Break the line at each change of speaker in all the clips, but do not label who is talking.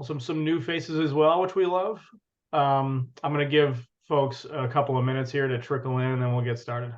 some new faces as well, which we love. I'm going to give folks a couple of minutes here to trickle in, and then we'll get started.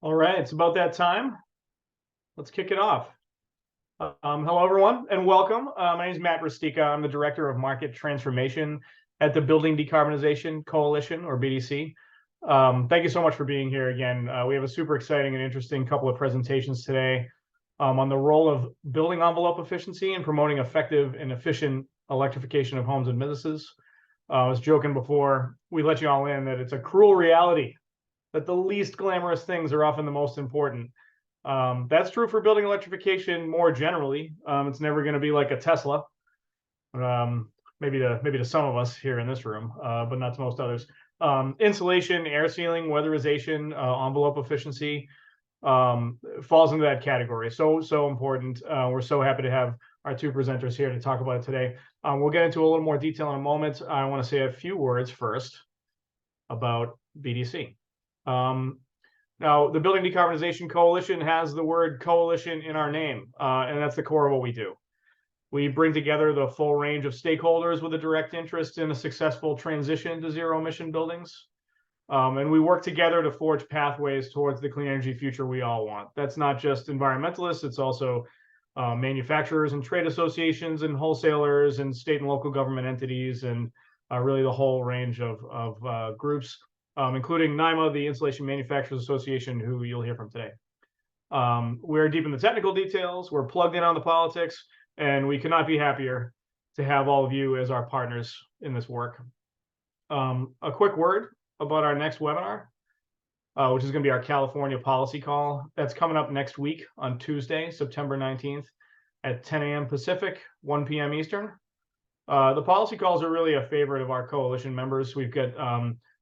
All right, it's about that time. Let's kick it off. Hello, everyone, and welcome. My name is Matt Rusteika. I'm the Director of Market Transformation at the Building Decarbonization Coalition, or BDC. Thank you so much for being here again. We have a super exciting and interesting couple of presentations today on the role of building envelope efficiency and promoting effective and efficient electrification of homes and businesses. I was joking before we let you all in that it's a cruel reality that the least glamorous things are often the most important. That's true for building electrification more generally. It's never going to be like a Tesla, maybe to some of us here in this room, but not to most others. Insulation, air sealing, weatherization, envelope efficiency falls into that category. So important. We're so happy to have our two presenters here to talk about it today. We'll get into a little more detail in a moment. I want to say a few words first about BDC. Now, the Building Decarbonization Coalition has the word coalition in our name, and that's the core of what we do. We bring together the full range of stakeholders with a direct interest in a successful transition to zero-emission buildings, and we work together to forge pathways towards the clean energy future we all want. That's not just environmentalists, it's also manufacturers and trade associations and wholesalers and state and local government entities, and really the whole range of groups. Including NAIMA, the Insulation Manufacturers Association, who you'll hear from today. We're deep in the technical details, we're plugged in on the politics, and we could not be happier to have all of you as our partners in this work. A quick word about our next webinar, which is going to be our California policy call. That's coming up next week on Tuesday, September 19th at 10 a.m. Pacific, 1 p.m. Eastern. The policy calls are really a favorite of our coalition members. We've got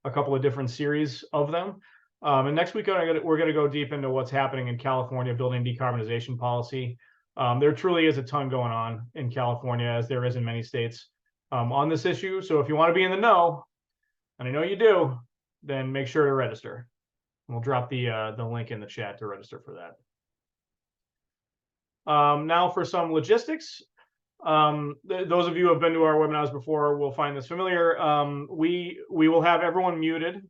a couple of different series of them. And next week, we're going to go deep into what's happening in California building decarbonization policy. There truly is a ton going on in California, as there is in many states, on this issue. So if you want to be in the know, and I know you do, then make sure to register. We'll drop the link in the chat to register for that. Now for some logistics. Those of you who have been to our webinars before will find this familiar. We will have everyone muted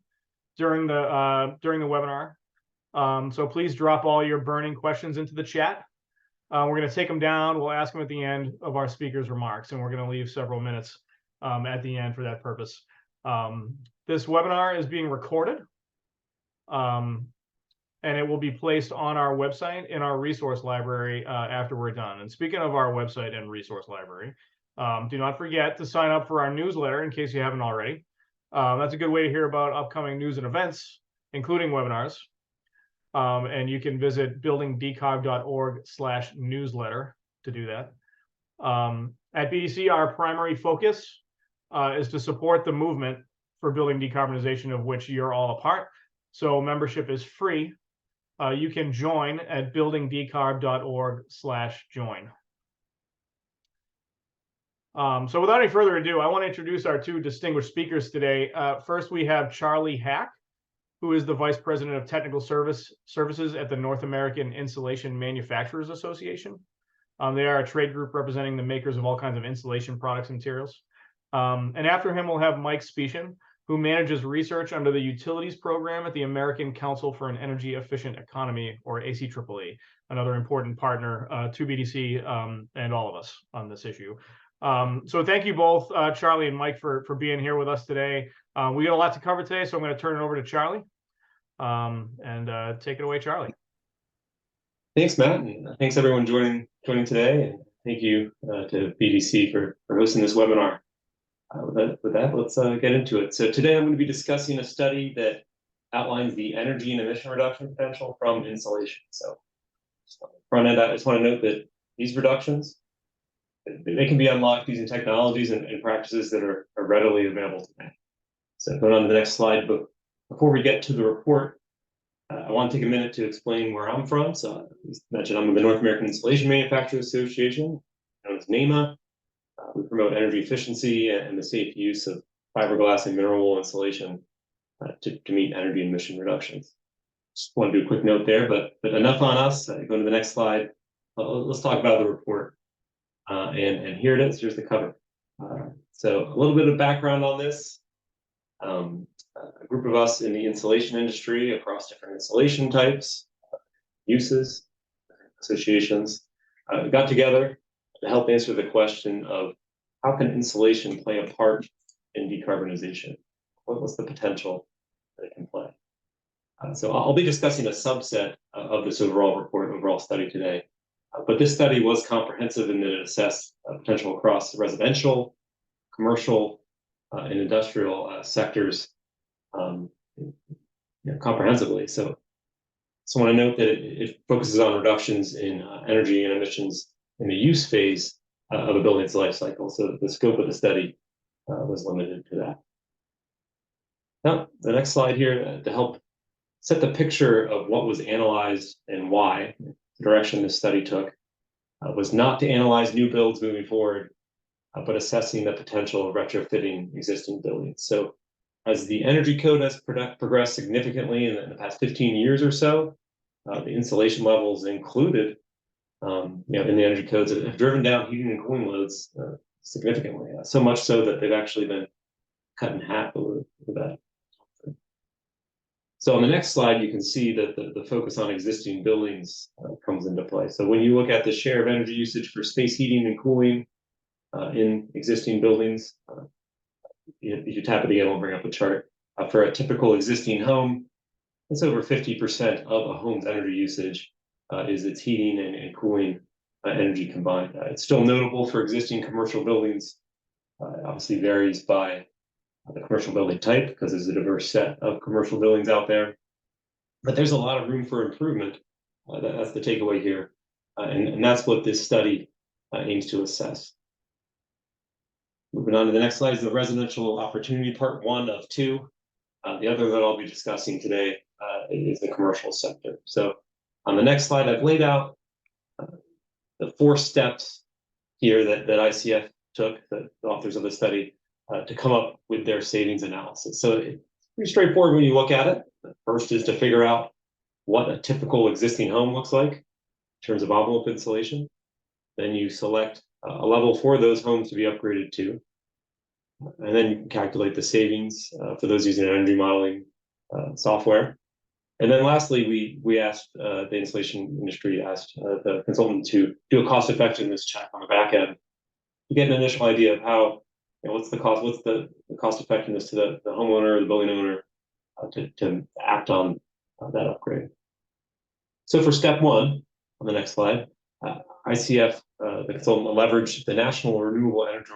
during the webinar. So please drop all your burning questions into the chat. We're going to take them down. We'll ask them at the end of our speakers' remarks, and we're going to leave several minutes at the end for that purpose. This webinar is being recorded, and it will be placed on our website in our resource library after we're done. And speaking of our website and resource library, do not forget to sign up for our newsletter in case you haven't already. That's a good way to hear about upcoming news and events, including webinars. And you can visit buildingdecarb.org/newsletter to do that. At BDC, our primary focus is to support the movement for building decarbonization, of which you're all a part. So membership is free. You can join at buildingdecarb.org/join. So without any further ado, I want to introduce our two distinguished speakers today. First, we have Charlie Haack, who is the Vice President of Technical Services at the North American Insulation Manufacturers Association. They are a trade group representing the makers of all kinds of insulation products and materials. And after him, we'll have Mike Specian, who manages research under the Utilities Program at the American Council for an Energy Efficient Economy, or ACEEE, another important partner to BDC and all of us on this issue. So thank you both, Charlie and Mike, for being here with us today. We got a lot to cover today, so I'm going to turn it over to Charlie. And take it away, Charlie.
Thanks, Matt, and thanks everyone joining today, and thank you to BDC for hosting this webinar. With that, let's get into it. So today I'm going to be discussing a study that outlines the energy and emission reduction potential from insulation. So front end, I just want to note that these reductions, they can be unlocked using technologies and practices that are readily available today. So going on to the next slide, but before we get to the report, I want to take a minute to explain where I'm from. So, as mentioned, I'm with the North American Insulation Manufacturers Association, known as NAIMA. We promote energy efficiency and the safe use of fiberglass and mineral wool insulation to meet energy emission reductions. Just want to do a quick note there, but enough on us. Go to the next slide. Let's talk about the report. And here it is. Here's the cover. So a little bit of background on this. A group of us in the insulation industry across different insulation types, uses, associations, got together to help answer the question of how can insulation play a part in decarbonization? What's the potential that it can play? So I'll be discussing a subset of this overall study today. But this study was comprehensive in that it assessed potential across residential, commercial, and industrial sectors comprehensively. So I want to note that it focuses on reductions in energy and emissions in the use phase of a building's life cycle. So the scope of the study was limited to that. Now, the next slide here to help set the picture of what was analyzed and why. The direction this study took was not to analyze new builds moving forward, but assessing the potential of retrofitting existing buildings. So as the energy code has progressed significantly in the past 15 years or so, the insulation levels included in the energy codes have driven down heating and cooling loads significantly, so much so that they've actually been cut in half over that. So on the next slide, you can see that the focus on existing buildings comes into play. So when you look at the share of energy usage for space heating and cooling in existing buildings, if you tap it again, I'll bring up a chart. For a typical existing home, it's over 50% of a home's energy usage is its heating and cooling energy combined. It's still notable for existing commercial buildings. Obviously varies by the commercial building type because there's a diverse set of commercial buildings out there. But there's a lot of room for improvement. That's the takeaway here. And that's what this study aims to assess. Moving on to the next slide is the residential opportunity, part 1 of 2. The other that I'll be discussing today is the commercial sector. So on the next slide, I've laid out the 4 steps here that ICF took, the authors of the study, to come up with their savings analysis. So it's pretty straightforward when you look at it. The first is to figure out what a typical existing home looks like in terms of envelope insulation. Then you select a level for those homes to be upgraded to. And then you can calculate the savings for those using energy modeling software. And then lastly, we asked the insulation industry, asked the consultant to do a cost effectiveness check on the back end to get an initial idea of how, what's the cost effectiveness to the homeowner or the building owner to act on that upgrade. So for step 1, on the next slide, ICF, the consultant, leveraged the National Renewable Energy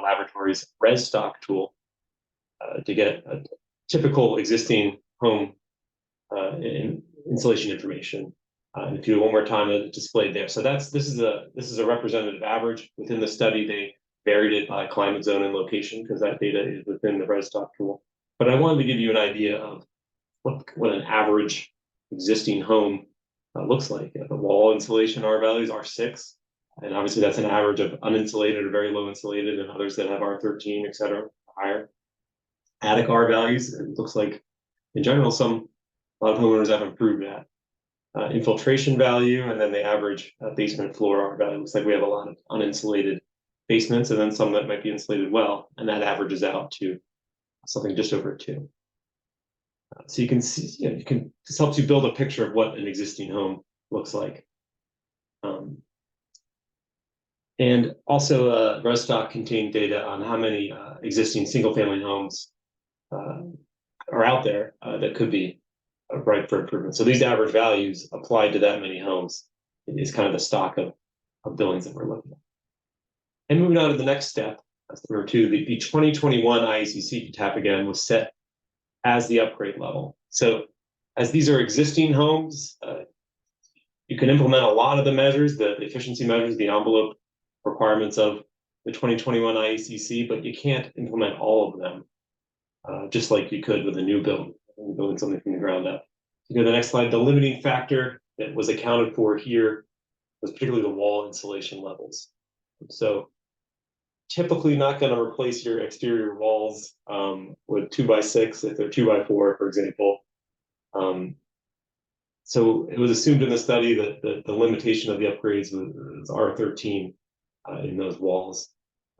Laboratory's ResStock tool to get a typical existing home insulation information. And if you do one more time, it's displayed there. So this is a representative average. Within the study, they varied it by climate zone and location because that data is within the ResStock tool. But I wanted to give you an idea of what an average existing home looks like. The wall insulation R values are 6, and obviously that's an average of uninsulated or very low insulated, and others that have R13, et cetera, higher. Attic R values, it looks like in general a lot of homeowners have improved that. Infiltration value, and then the average basement floor R value. Looks like we have a lot of uninsulated basements, and then some that might be insulated well, and that averages out to something just over 2. So you can see, this helps you build a picture of what an existing home looks like. And also, ResStock contained data on how many existing single-family homes are out there that could be ripe for improvement. So these average values applied to that many homes is kind of the stock of buildings that we're looking at. And moving on to the next step, that's number two, the 2021 IECC TAP again was set as the upgrade level. So as these are existing homes, you can implement a lot of the measures, the efficiency measures, the envelope requirements of the 2021 IECC, but you can't implement all of them, just like you could with a new build, building something from the ground up. You go to the next slide. The limiting factor that was accounted for here was particularly the wall insulation levels. So typically not going to replace your exterior walls with 2x6 if they're 2x4, for example. So it was assumed in the study that the limitation of the upgrades was R13 in those walls.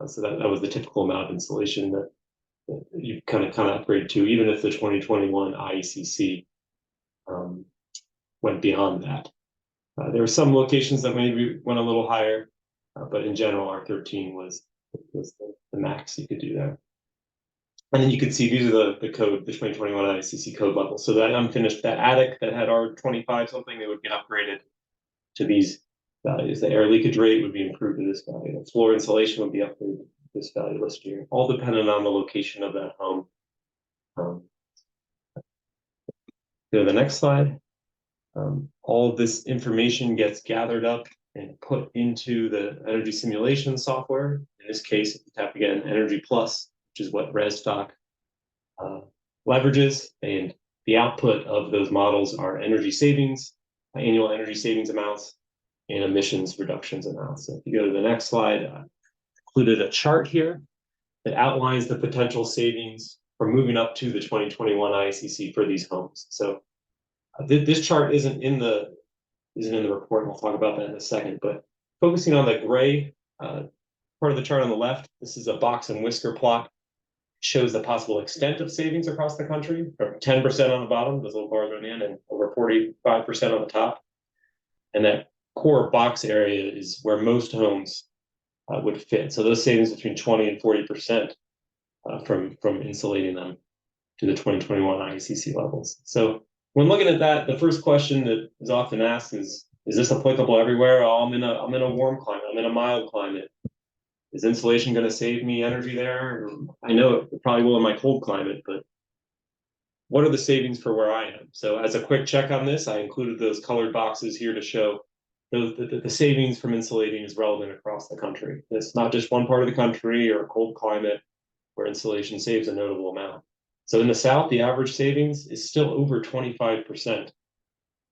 So that was the typical amount of insulation that you kind of upgrade to, even if the 2021 IECC went beyond that. There were some locations that maybe went a little higher, but in general, R13 was the max you could do there. And then you can see these are the code, the 2021 ICC code levels. So that unfinished, that attic that had R25 something, they would get upgraded to these values. The air leakage rate would be improved to this value. The floor insulation would be upgraded to this value this year, all dependent on the location of that home. Go to the next slide. All of this information gets gathered up and put into the energy simulation software. In this case, if you tap again, Energy Plus, which is what Rusteika leverages, and the output of those models are energy savings, annual energy savings amounts, and emissions reductions amounts. So if you go to the next slide, I included a chart here that outlines the potential savings from moving up to the 2021 ICC for these homes. So this chart isn't in the report, and we'll talk about that in a second, but focusing on the gray part of the chart on the left, this is a box and whisker plot. Shows the possible extent of savings across the country, from 10% on the bottom, those little bars on the end, and over 45% on the top. And that core box area is where most homes would fit. So those savings between 20 and 40% from insulating them to the 2021 IECC levels. So when looking at that, the first question that is often asked is this applicable everywhere? Oh, I'm in a warm climate, I'm in a mild climate. Is insulation going to save me energy there? I know it probably will in my cold climate, but what are the savings for where I am? So as a quick check on this, I included those colored boxes here to show the savings from insulating is relevant across the country. It's not just one part of the country or a cold climate where insulation saves a notable amount. So in the South, the average savings is still over 25%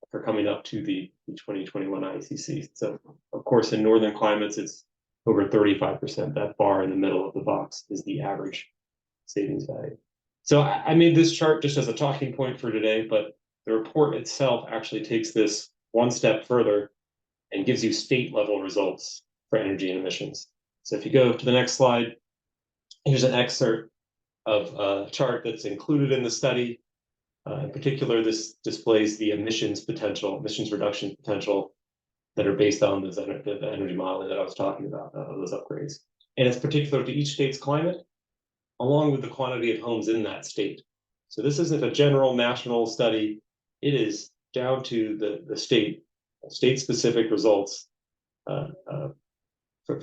for coming up to the 2021 ICC. So of course, in northern climates, it's over 35%. That bar in the middle of the box is the average savings value. So I made this chart just as a talking point for today, but the report itself actually takes this one step further and gives you state level results for energy and emissions. So if you go to the next slide, here's an excerpt of a chart that's included in the study. In particular, this displays the emissions reduction potential that are based on the energy modeling that I was talking about, those upgrades. And it's particular to each state's climate, along with the quantity of homes in that state. So this isn't a general national study. It is down to the state-specific results for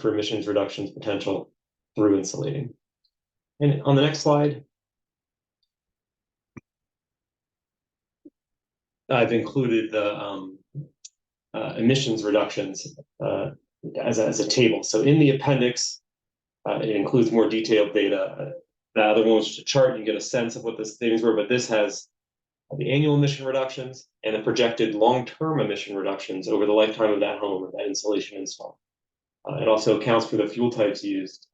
emissions reductions potential through insulating. And on the next slide, I've included the emissions reductions as a table. So in the appendix, it includes more detailed data. The other one was just a chart, you get a sense of what the savings were, but this has the annual emission reductions and the projected long-term emission reductions over the lifetime of that home or that insulation install. It also accounts for the fuel types used.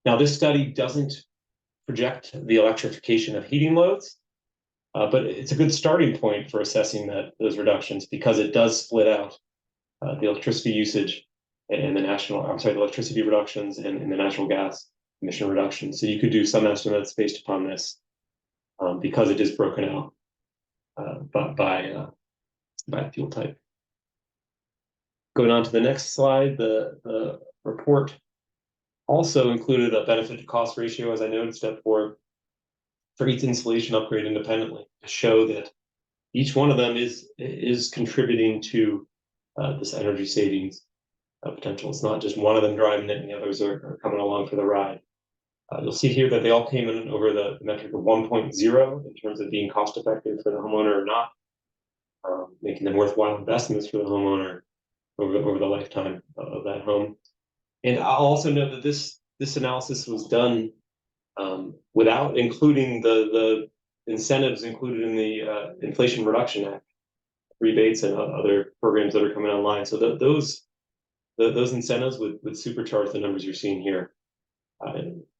Now, this study doesn't project the electrification of heating loads, but it's a good starting point for assessing those reductions because it does split out the electricity usage and the electricity reductions and the natural gas emission reductions. So you could do some estimates based upon this because it is broken out by fuel type. Going on to the next slide, the report also included a benefit to cost ratio, as I noted, step 4, for each insulation upgrade independently to show that each one of them is contributing to this energy savings potential. It's not just one of them driving it and the others are coming along for the ride. You'll see here that they all came in over the metric of 1.0 in terms of being cost effective for the homeowner or not, making them worthwhile investments for the homeowner over the lifetime of that home. And I'll also note that this analysis was done without including the incentives included in the Inflation Reduction Act, rebates and other programs that are coming online. So those incentives would supercharge the numbers you're seeing here.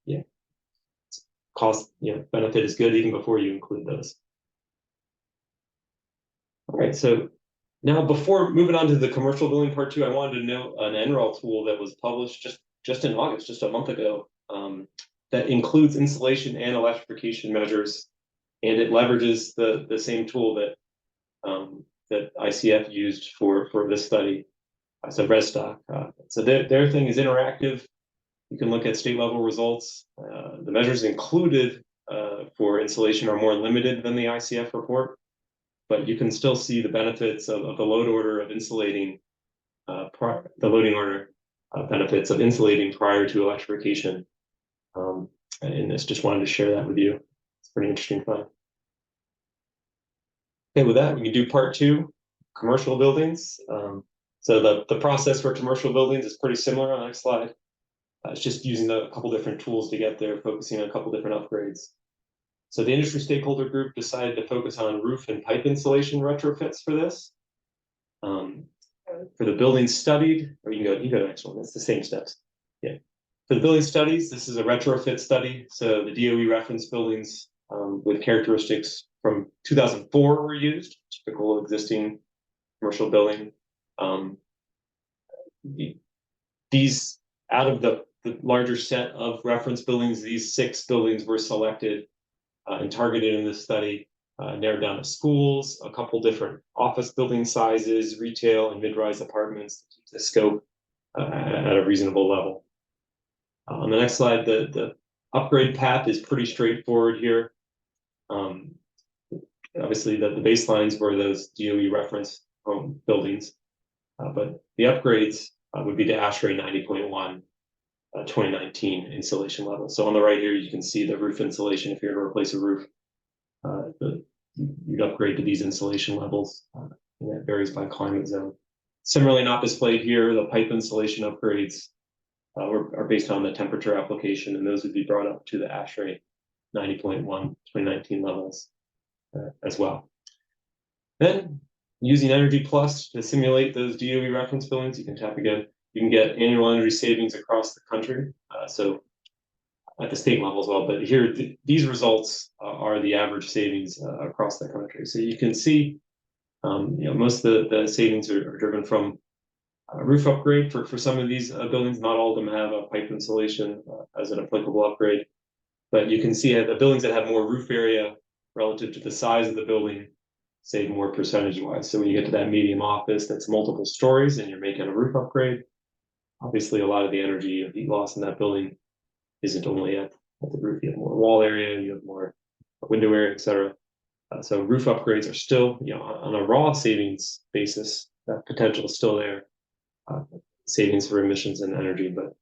Yeah, cost benefit is good even before you include those. All right, so now before moving on to the commercial building part 2, I wanted to note an NREL tool that was published just in August, just a month ago, that includes insulation and electrification measures, and it leverages the same tool that that ICF used for this study. So Restock. So their thing is interactive. You can look at state level results. The measures included for insulation are more limited than the ICF report, but you can still see the benefits of the load order of insulating, the loading order benefits of insulating prior to electrification. And I just wanted to share that with you. It's pretty interesting fun. Okay, with that, we can do part 2, commercial buildings. So the process for commercial buildings is pretty similar on the next slide. It's just using a couple different tools to get there, focusing on a couple different upgrades. So the industry stakeholder group decided to focus on roof and pipe insulation retrofits for this. For the buildings studied, or you can go to the next one, it's the same steps. Yeah. For the building studies, this is a retrofit study. So the DOE reference buildings with characteristics from 2004 were used, typical existing commercial building. These, out of the larger set of reference buildings, these 6 buildings were selected and targeted in this study, narrowed down to schools, a couple different office building sizes, retail and mid-rise apartments to keep the scope at a reasonable level. On the next slide, the upgrade path is pretty straightforward here. Obviously, the baselines were those DOE reference home buildings, but the upgrades would be to ASHRAE 90.1 2019 insulation level. So on the right here, you can see the roof insulation. If you're to replace a roof, you'd upgrade to these insulation levels, and that varies by climate zone. Similarly, not displayed here, the pipe insulation upgrades are based on the temperature application, and those would be brought up to the ASHRAE 90.1 2019 levels as well. Then, using Energy Plus to simulate those DOE reference buildings, you can tap again. You can get annual energy savings across the country, so at the state level as well. But here, these results are the average savings across the country. So you can see, most of the savings are driven from a roof upgrade for some of these buildings. Not all of them have a pipe insulation as an applicable upgrade, but you can see the buildings that have more roof area relative to the size of the building save more percentage-wise. So when you get to that medium office that's multiple stories and you're making a roof upgrade, obviously a lot of the energy of heat loss in that building isn't only at the roof. You have more wall area, you have more window area, etc. So roof upgrades are still, on a raw savings basis, that potential is still there. Savings for emissions and energy, but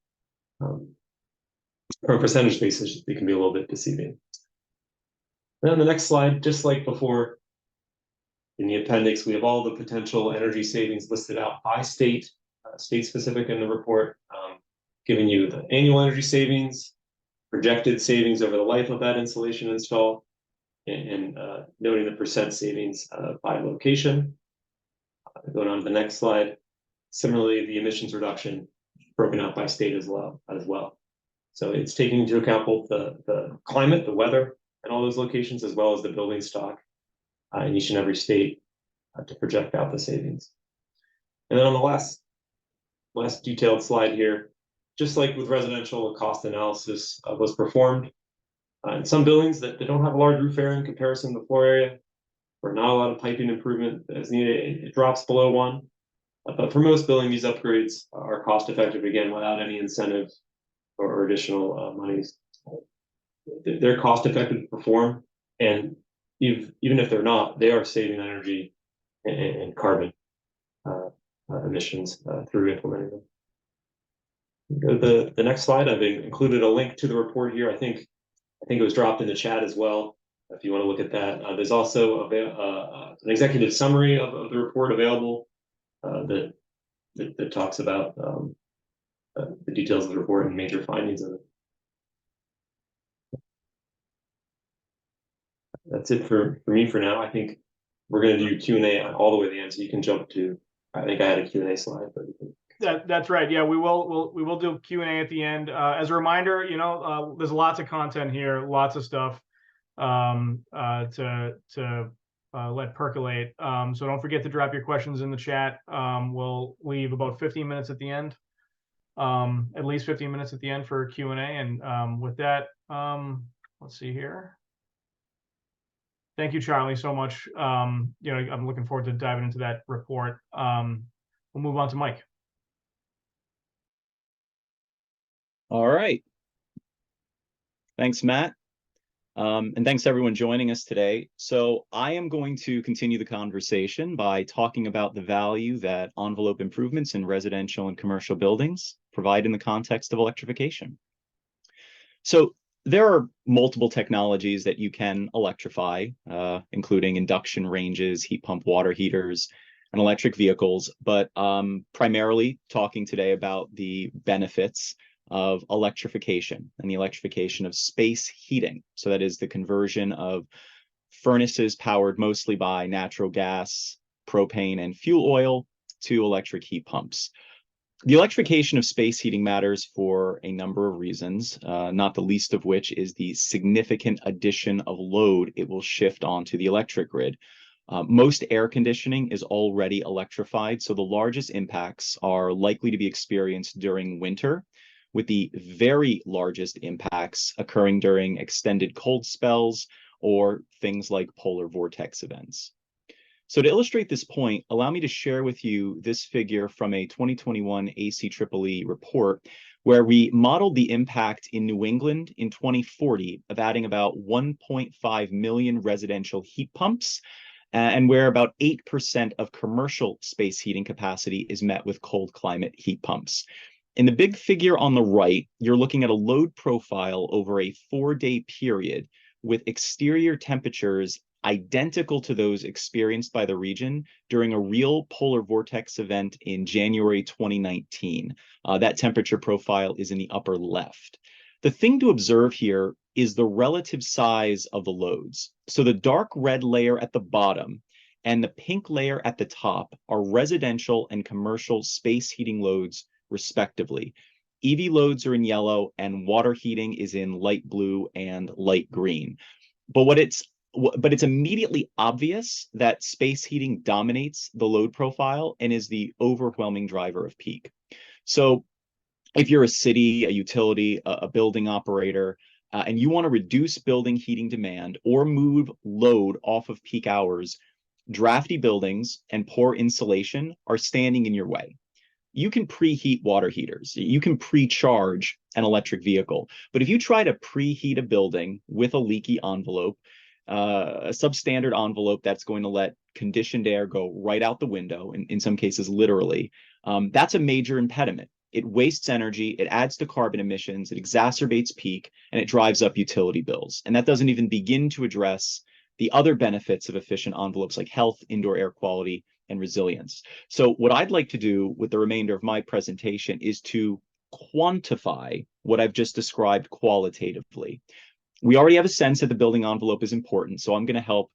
from a percentage basis, it can be a little bit deceiving. Then on the next slide, just like before, in the appendix, we have all the potential energy savings listed out by state, state-specific in the report, giving you the annual energy savings, projected savings over the life of that insulation install, and noting the percent savings by location. Going on to the next slide. Similarly, the emissions reduction broken out by state as well. So it's taking into account both the climate, the weather, and all those locations, as well as the building stock in each and every state to project out the savings. And then on the last detailed slide here, just like with residential, a cost analysis was performed. In some buildings that don't have a large roof area in comparison to the floor area, or not a lot of piping improvement is needed, it drops below 1. But for most building, these upgrades are cost effective, again, without any incentive or additional monies. They're cost effective to perform, and even if they're not, they are saving energy and carbon emissions through implementing them. Go to the next slide. I've included a link to the report here. I think it was dropped in the chat as well, if you want to look at that. There's also an executive summary of the report available that talks about the details of the report and major findings of it. That's it for me for now. I think we're going to do Q&A all the way to the end, so you can jump to. I think I had a Q&A slide, but
that's right. Yeah, we will do Q&A at the end. As a reminder, there's lots of content here, lots of stuff to let percolate. So don't forget to drop your questions in the chat. We'll leave about 15 minutes at the end, at least 15 minutes at the end for Q&A. And with that, let's see here. Thank you, Charlie, so much. I'm looking forward to diving into that report. We'll move on to Mike.
All right. Thanks, Matt. And thanks everyone joining us today. So I am going to continue the conversation by talking about the value that envelope improvements in residential and commercial buildings provide in the context of electrification. So there are multiple technologies that you can electrify, including induction ranges, heat pump water heaters, and electric vehicles, but primarily talking today about the benefits of electrification and the electrification of space heating. So that is the conversion of furnaces powered mostly by natural gas, propane, and fuel oil to electric heat pumps. The electrification of space heating matters for a number of reasons, not the least of which is the significant addition of load it will shift onto the electric grid. Most air conditioning is already electrified, so the largest impacts are likely to be experienced during winter, with the very largest impacts occurring during extended cold spells or things like polar vortex events. So to illustrate this point, allow me to share with you this figure from a 2021 ACEEE report, where we modeled the impact in New England in 2040 of adding about 1.5 million residential heat pumps, and where about 8% of commercial space heating capacity is met with cold climate heat pumps. In the big figure on the right, you're looking at a load profile over a 4-day period with exterior temperatures identical to those experienced by the region during a real polar vortex event in January 2019. That temperature profile is in the upper left. The thing to observe here is the relative size of the loads. So the dark red layer at the bottom and the pink layer at the top are residential and commercial space heating loads, respectively. EV loads are in yellow and water heating is in light blue and light green. But it's immediately obvious that space heating dominates the load profile and is the overwhelming driver of peak. So if you're a city, a utility, a building operator, and you want to reduce building heating demand or move load off of peak hours, drafty buildings and poor insulation are standing in your way. You can preheat water heaters, you can pre-charge an electric vehicle, but if you try to preheat a building with a leaky envelope, a substandard envelope that's going to let conditioned air go right out the window, in some cases literally, that's a major impediment. It wastes energy, it adds to carbon emissions, it exacerbates peak, and it drives up utility bills. And that doesn't even begin to address the other benefits of efficient envelopes like health, indoor air quality, and resilience. So what I'd like to do with the remainder of my presentation is to quantify what I've just described qualitatively. We already have a sense that the building envelope is important, so I'm going to help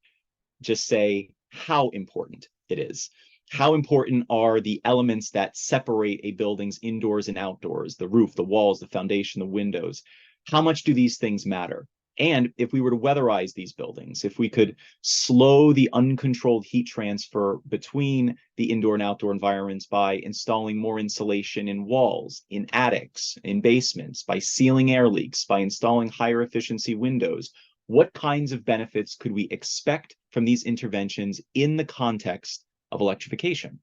just say how important it is. How important are the elements that separate a building's indoors and outdoors, the roof, the walls, the foundation, the windows? How much do these things matter? And if we were to weatherize these buildings, if we could slow the uncontrolled heat transfer between the indoor and outdoor environments by installing more insulation in walls, in attics, in basements, by sealing air leaks, by installing higher efficiency windows, what kinds of benefits could we expect from these interventions in the context of electrification?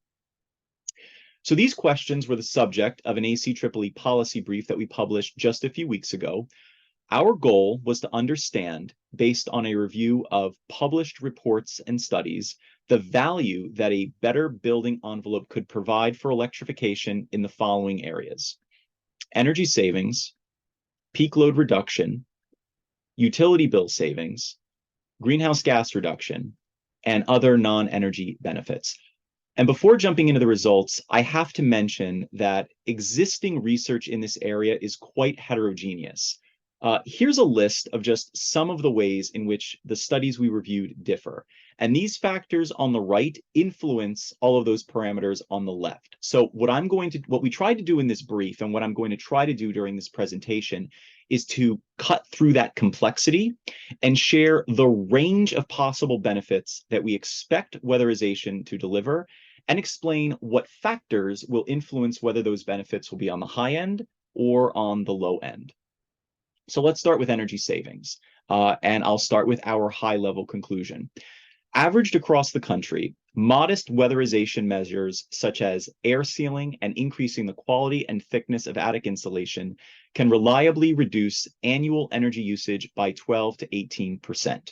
So these questions were the subject of an ACEEE policy brief that we published just a few weeks ago. Our goal was to understand, based on a review of published reports and studies, the value that a better building envelope could provide for electrification in the following areas: energy savings, peak load reduction, utility bill savings, greenhouse gas reduction, and other non-energy benefits. And before jumping into the results, I have to mention that existing research in this area is quite heterogeneous. Here's a list of just some of the ways in which the studies we reviewed differ. And these factors on the right influence all of those parameters on the left. So what we tried to do in this brief, and what I'm going to try to do during this presentation, is to cut through that complexity and share the range of possible benefits that we expect weatherization to deliver, and explain what factors will influence whether those benefits will be on the high end or on the low end. So let's start with energy savings, and I'll start with our high-level conclusion. Averaged across the country, modest weatherization measures such as air sealing and increasing the quality and thickness of attic insulation can reliably reduce annual energy usage by 12 to 18%.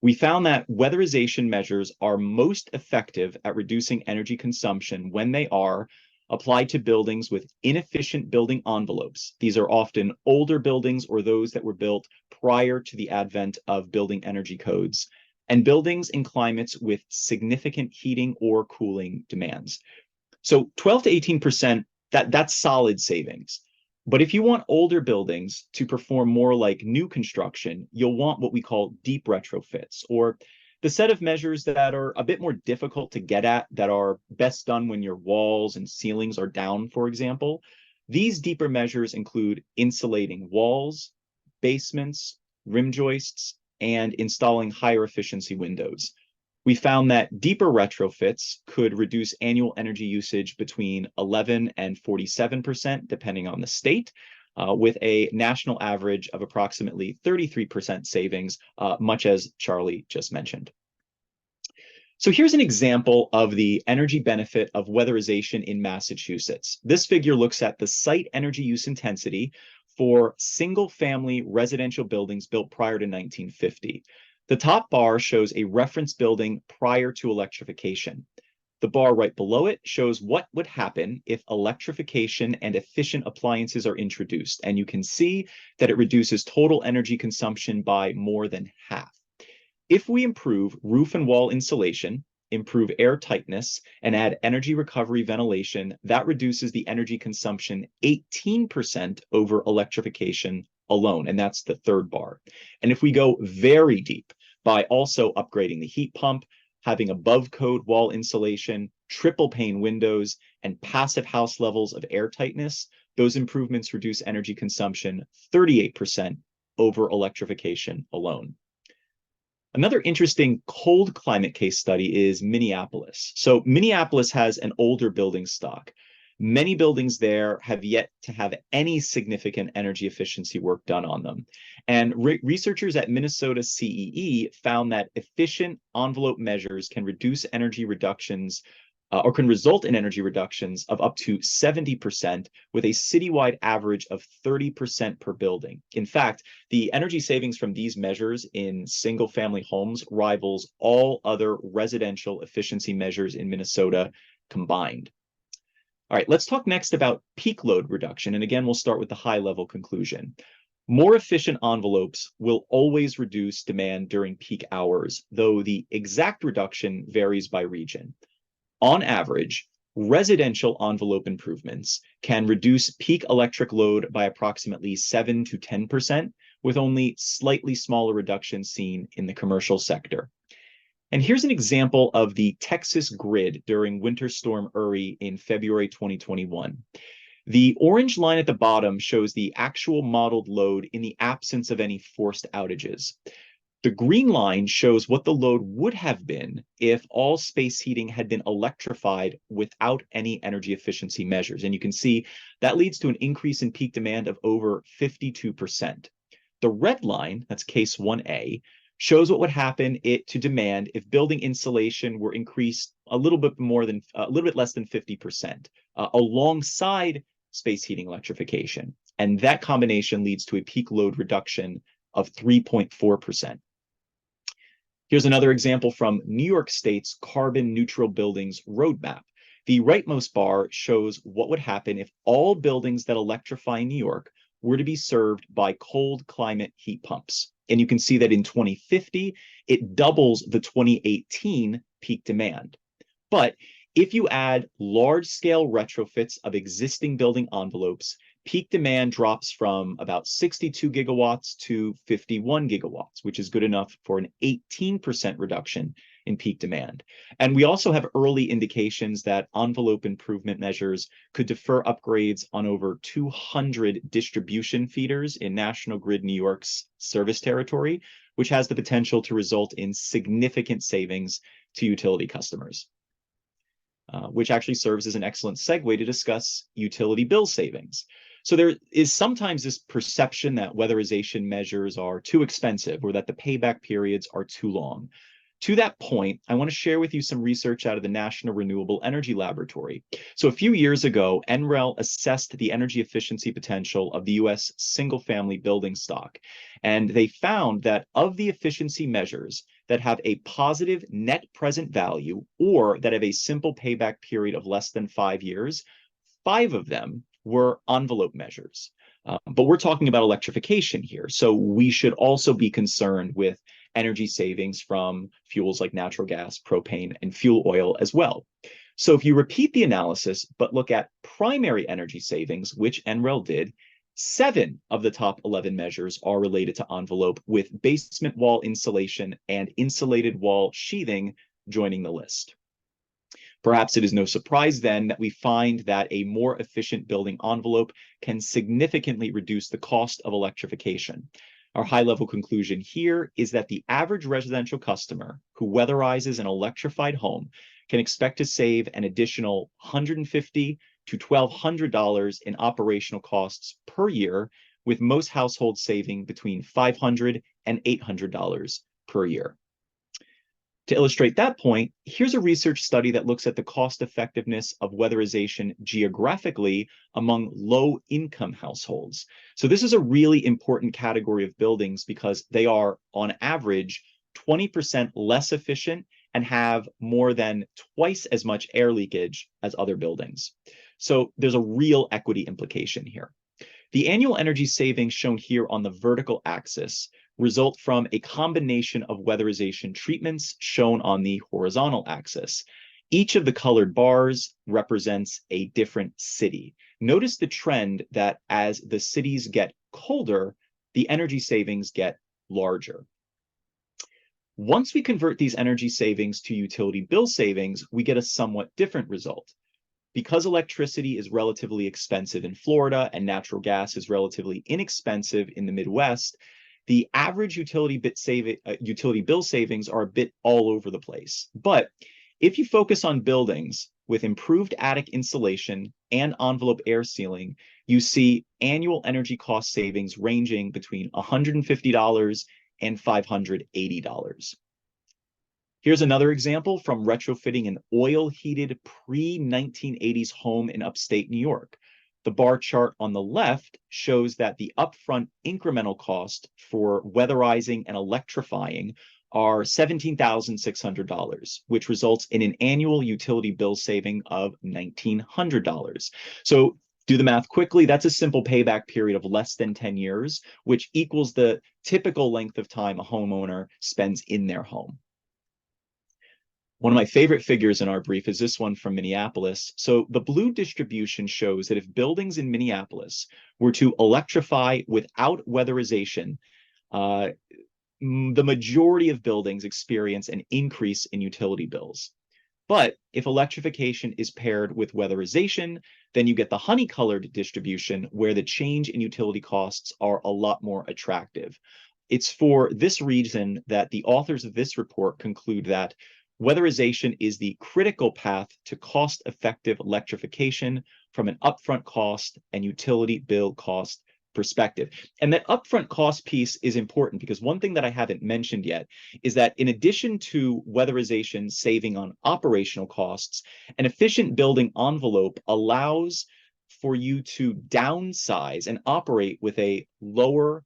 We found that weatherization measures are most effective at reducing energy consumption when they are applied to buildings with inefficient building envelopes. These are often older buildings or those that were built prior to the advent of building energy codes, and buildings in climates with significant heating or cooling demands. So 12 to 18%, that's solid savings. But if you want older buildings to perform more like new construction, you'll want what we call deep retrofits, or the set of measures that are a bit more difficult to get at, that are best done when your walls and ceilings are down, for example. These deeper measures include insulating walls, basements, rim joists, and installing higher efficiency windows. We found that deeper retrofits could reduce annual energy usage between 11 and 47%, depending on the state, with a national average of approximately 33% savings, much as Charlie just mentioned. So here's an example of the energy benefit of weatherization in Massachusetts. This figure looks at the site energy use intensity for single-family residential buildings built prior to 1950. The top bar shows a reference building prior to electrification. The bar right below it shows what would happen if electrification and efficient appliances are introduced. And you can see that it reduces total energy consumption by more than half. If we improve roof and wall insulation, improve air tightness, and add energy recovery ventilation, that reduces the energy consumption 18% over electrification alone, and that's the third bar. And if we go very deep by also upgrading the heat pump, having above code wall insulation, triple pane windows, and passive house levels of air tightness, those improvements reduce energy consumption 38% over electrification alone. Another interesting cold climate case study is Minneapolis. So Minneapolis has an older building stock. Many buildings there have yet to have any significant energy efficiency work done on them. And researchers at Minnesota CEE found that efficient envelope measures can reduce energy reductions or can result in energy reductions of up to 70%, with a citywide average of 30% per building. In fact, the energy savings from these measures in single-family homes rivals all other residential efficiency measures in Minnesota combined. All right, let's talk next about peak load reduction. And again, we'll start with the high-level conclusion. More efficient envelopes will always reduce demand during peak hours, though the exact reduction varies by region. On average, residential envelope improvements can reduce peak electric load by approximately 7 to 10%, with only slightly smaller reductions seen in the commercial sector. And here's an example of the Texas grid during Winter Storm Uri in February 2021. The orange line at the bottom shows the actual modeled load in the absence of any forced outages. The green line shows what the load would have been if all space heating had been electrified without any energy efficiency measures. And you can see that leads to an increase in peak demand of over 52%. The red line, that's case 1A, shows what would happen to demand if building insulation were increased a little bit less than 50%, alongside space heating electrification. And that combination leads to a peak load reduction of 3.4%. Here's another example from New York State's Carbon Neutral Buildings Roadmap. The rightmost bar shows what would happen if all buildings that electrify in New York were to be served by cold climate heat pumps. And you can see that in 2050, it doubles the 2018 peak demand. But if you add large-scale retrofits of existing building envelopes, peak demand drops from about 62 gigawatts to 51 gigawatts, which is good enough for an 18% reduction in peak demand. And we also have early indications that envelope improvement measures could defer upgrades on over 200 distribution feeders in National Grid New York's service territory, which has the potential to result in significant savings to utility customers. Which actually serves as an excellent segue to discuss utility bill savings. So there is sometimes this perception that weatherization measures are too expensive or that the payback periods are too long. To that point, I want to share with you some research out of the National Renewable Energy Laboratory. So a few years ago, NREL assessed the energy efficiency potential of the US single-family building stock. And they found that of the efficiency measures that have a positive net present value or that have a simple payback period of less than 5 years, 5 of them were envelope measures. But we're talking about electrification here. So we should also be concerned with energy savings from fuels like natural gas, propane, and fuel oil as well. So if you repeat the analysis, but look at primary energy savings, which NREL did, 7 of the top 11 measures are related to envelope, with basement wall insulation and insulated wall sheathing joining the list. Perhaps it is no surprise then that we find that a more efficient building envelope can significantly reduce the cost of electrification. Our high-level conclusion here is that the average residential customer who weatherizes an electrified home can expect to save an additional $150 to $1,200 in operational costs per year, with most households saving between $500 and $800 per year. To illustrate that point, here's a research study that looks at the cost effectiveness of weatherization geographically among low-income households. So this is a really important category of buildings because they are, on average, 20% less efficient and have more than twice as much air leakage as other buildings. So there's a real equity implication here. The annual energy savings shown here on the vertical axis result from a combination of weatherization treatments shown on the horizontal axis. Each of the colored bars represents a different city. Notice the trend that as the cities get colder, the energy savings get larger. Once we convert these energy savings to utility bill savings, we get a somewhat different result. Because electricity is relatively expensive in Florida and natural gas is relatively inexpensive in the Midwest, the average utility bill savings are a bit all over the place. But if you focus on buildings with improved attic insulation and envelope air sealing, you see annual energy cost savings ranging between $150 and $580. Here's another example from retrofitting an oil-heated pre-1980s home in upstate New York. The bar chart on the left shows that the upfront incremental cost for weatherizing and electrifying are $17,600, which results in an annual utility bill saving of $1,900. So do the math quickly. That's a simple payback period of less than 10 years, which equals the typical length of time a homeowner spends in their home. One of my favorite figures in our brief is this one from Minneapolis. So the blue distribution shows that if buildings in Minneapolis were to electrify without weatherization, the majority of buildings experience an increase in utility bills. But if electrification is paired with weatherization, then you get the honey-colored distribution where the change in utility costs are a lot more attractive. It's for this reason that the authors of this report conclude that weatherization is the critical path to cost-effective electrification from an upfront cost and utility bill cost perspective. And that upfront cost piece is important because one thing that I haven't mentioned yet is that in addition to weatherization saving on operational costs, an efficient building envelope allows for you to downsize and operate with a lower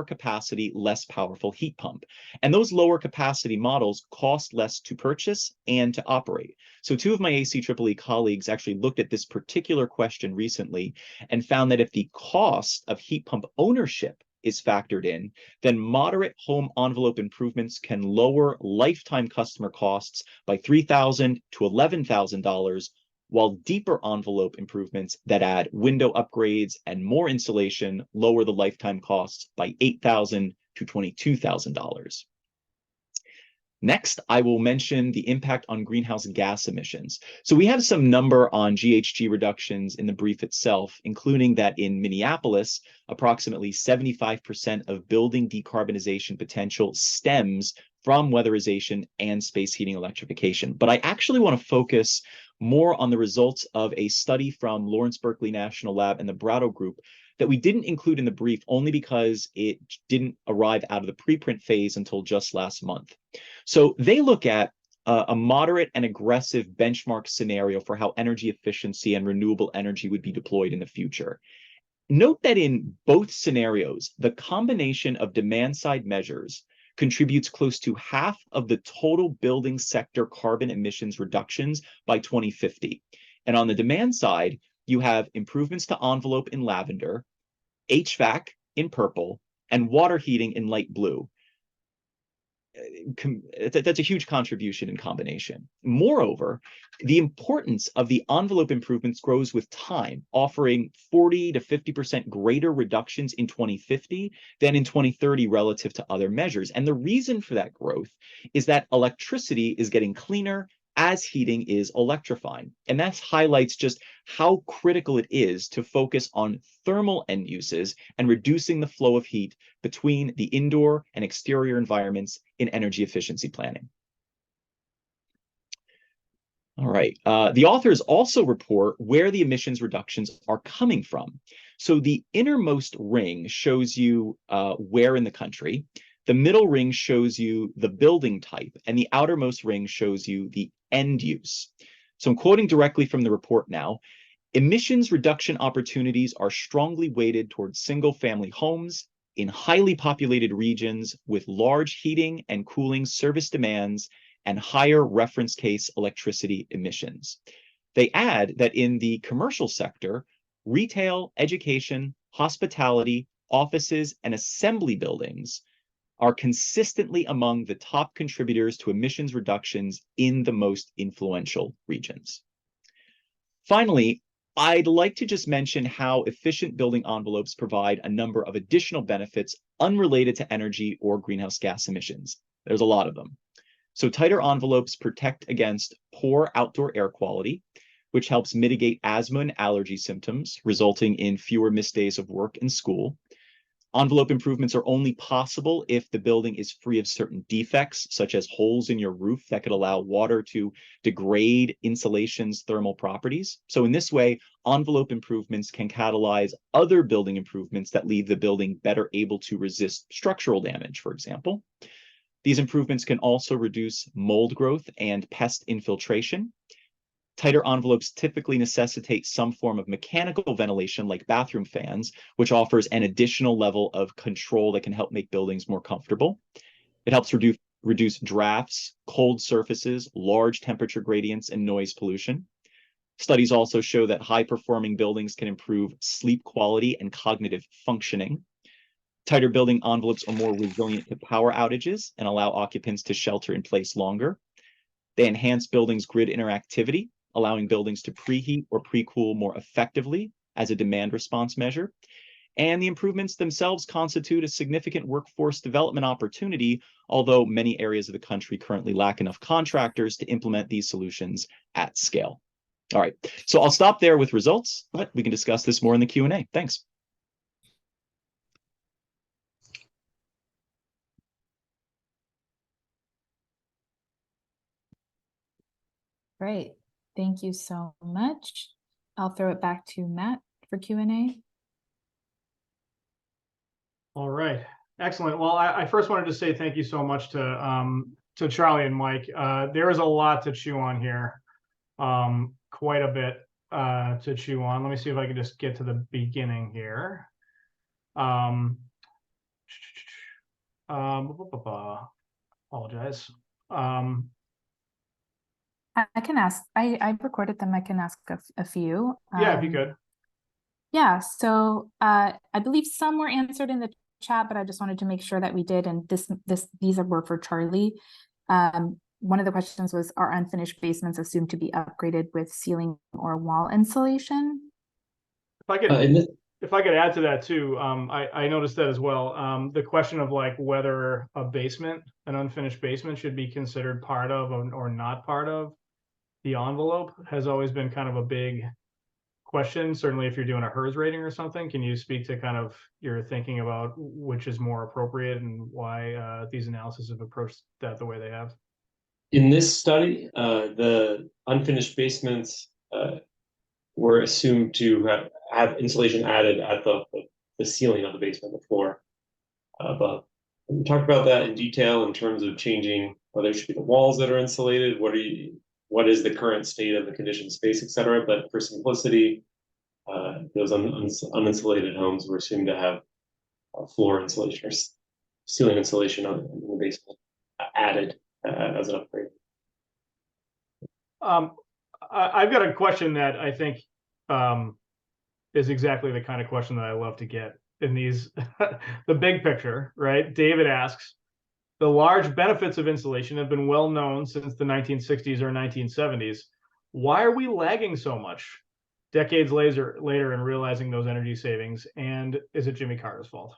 capacity, less powerful heat pump. And those lower capacity models cost less to purchase and to operate. So two of my ACEEE colleagues actually looked at this particular question recently and found that if the cost of heat pump ownership is factored in, then moderate home envelope improvements can lower lifetime customer costs by $3,000 to $11,000, while deeper envelope improvements that add window upgrades and more insulation lower the lifetime costs by $8,000 to $22,000. Next, I will mention the impact on greenhouse gas emissions. So we have some number on GHG reductions in the brief itself, including that in Minneapolis, approximately 75% of building decarbonization potential stems from weatherization and space heating electrification. But I actually want to focus more on the results of a study from Lawrence Berkeley National Lab and the Brado Group that we didn't include in the brief only because it didn't arrive out of the preprint phase until just last month. So they look at a moderate and aggressive benchmark scenario for how energy efficiency and renewable energy would be deployed in the future. Note that in both scenarios, the combination of demand-side measures contributes close to half of the total building sector carbon emissions reductions by 2050. And on the demand side, you have improvements to envelope in lavender, HVAC in purple, and water heating in light blue. That's a huge contribution in combination. Moreover, the importance of the envelope improvements grows with time, offering 40 to 50% greater reductions in 2050 than in 2030 relative to other measures. And the reason for that growth is that electricity is getting cleaner as heating is electrifying. And that highlights just how critical it is to focus on thermal end uses and reducing the flow of heat between the indoor and exterior environments in energy efficiency planning. All right. The authors also report where the emissions reductions are coming from. So the innermost ring shows you where in the country. The middle ring shows you the building type, and the outermost ring shows you the end use. So I'm quoting directly from the report now. Emissions reduction opportunities are strongly weighted towards single-family homes in highly populated regions with large heating and cooling service demands and higher reference case electricity emissions. They add that in the commercial sector, retail, education, hospitality, offices, and assembly buildings are consistently among the top contributors to emissions reductions in the most influential regions. Finally, I'd like to just mention how efficient building envelopes provide a number of additional benefits unrelated to energy or greenhouse gas emissions. There's a lot of them. So tighter envelopes protect against poor outdoor air quality, which helps mitigate asthma and allergy symptoms, resulting in fewer missed days of work and school. Envelope improvements are only possible if the building is free of certain defects, such as holes in your roof that could allow water to degrade insulation's thermal properties. So in this way, envelope improvements can catalyze other building improvements that leave the building better able to resist structural damage, for example. These improvements can also reduce mold growth and pest infiltration. Tighter envelopes typically necessitate some form of mechanical ventilation like bathroom fans, which offers an additional level of control that can help make buildings more comfortable. It helps reduce drafts, cold surfaces, large temperature gradients, and noise pollution. Studies also show that high-performing buildings can improve sleep quality and cognitive functioning. Tighter building envelopes are more resilient to power outages and allow occupants to shelter in place longer. They enhance buildings' grid interactivity, allowing buildings to preheat or pre-cool more effectively as a demand response measure. And the improvements themselves constitute a significant workforce development opportunity, although many areas of the country currently lack enough contractors to implement these solutions at scale. All right, so I'll stop there with results, but we can discuss this more in the Q&A. Thanks.
Great. Thank you so much. I'll throw it back to Matt for Q&A.
All right, excellent. Well, I first wanted to say thank you so much to Charlie and Mike. There is a lot to chew on here, quite a bit. to chew on. Let me see if I can just get to the beginning here. Um, apologize.
I can ask, I recorded them, I can ask a few.
Yeah, if you could.
Yeah, so I believe some were answered in the chat, but I just wanted to make sure that we did, and these were for Charlie. One of the questions was, are unfinished basements assumed to be upgraded with ceiling or wall insulation?
If I could add to that too, I noticed that as well. The question of like whether an unfinished basement should be considered part of or not part of the envelope has always been kind of a big question. Certainly if you're doing a HERS rating or something, can you speak to kind of your thinking about which is more appropriate and why these analyses have approached that the way they have?
In this study, the unfinished basements were assumed to have insulation added at the ceiling of the basement, the floor above. And we talked about that in detail in terms of changing whether it should be the walls that are insulated, what is the current state of the conditioned space, et cetera. But for simplicity, those uninsulated homes were assumed to have floor insulation or ceiling insulation in the basement added as an upgrade.
I've got a question that I think is exactly the kind of question that I love to get in these, the big picture, right? David asks, the large benefits of insulation have been well known since the 1960s or 1970s. Why are we lagging so much decades later in realizing those energy savings? And is it Jimmy Carter's fault?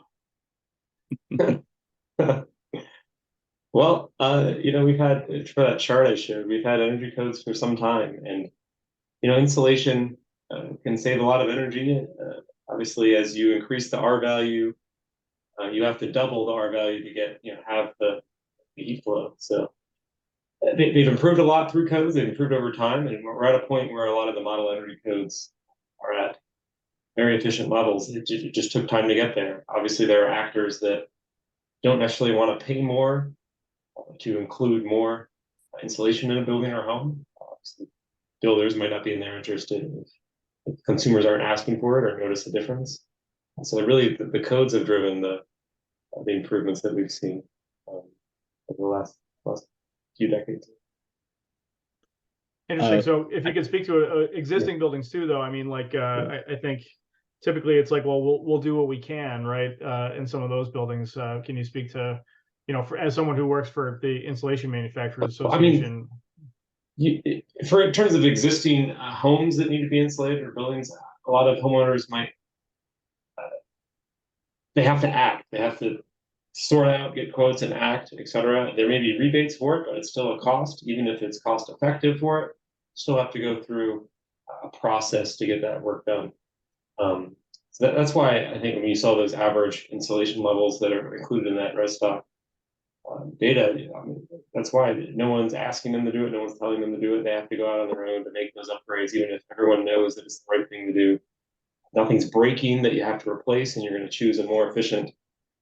Well, we've had, for that chart I showed, we've had energy codes for some time, and insulation can save a lot of energy. Obviously, as you increase the R value, you have to double the R value to get have the heat flow. So they've improved a lot through codes. They've improved over time, and we're at a point where a lot of the model energy codes are at very efficient levels. It just took time to get there. Obviously, there are actors that don't necessarily want to pay more to include more insulation in a building or home. Obviously, builders might not be in their interest if consumers aren't asking for it or notice the difference. And so really, the codes have driven the improvements that we've seen over the last few decades.
Interesting. So if you could speak to existing buildings too, though, I mean, like I think typically it's like, well, we'll do what we can, right? In some of those buildings, can you speak to, as someone who works for the Insulation Manufacturers Association?
In terms of existing homes that need to be insulated or buildings, a lot of homeowners might they have to act. They have to sort out, get quotes, and act, et cetera. There may be rebates for it, but it's still a cost, even if it's cost effective for it. Still have to go through a process to get that work done. So that's why I think when you saw those average insulation levels that are included in that Rusteika data, that's why no one's asking them to do it. No one's telling them to do it. They have to go out on their own to make those upgrades, even if everyone knows that it's the right thing to do. Nothing's breaking that you have to replace, and you're going to choose a more efficient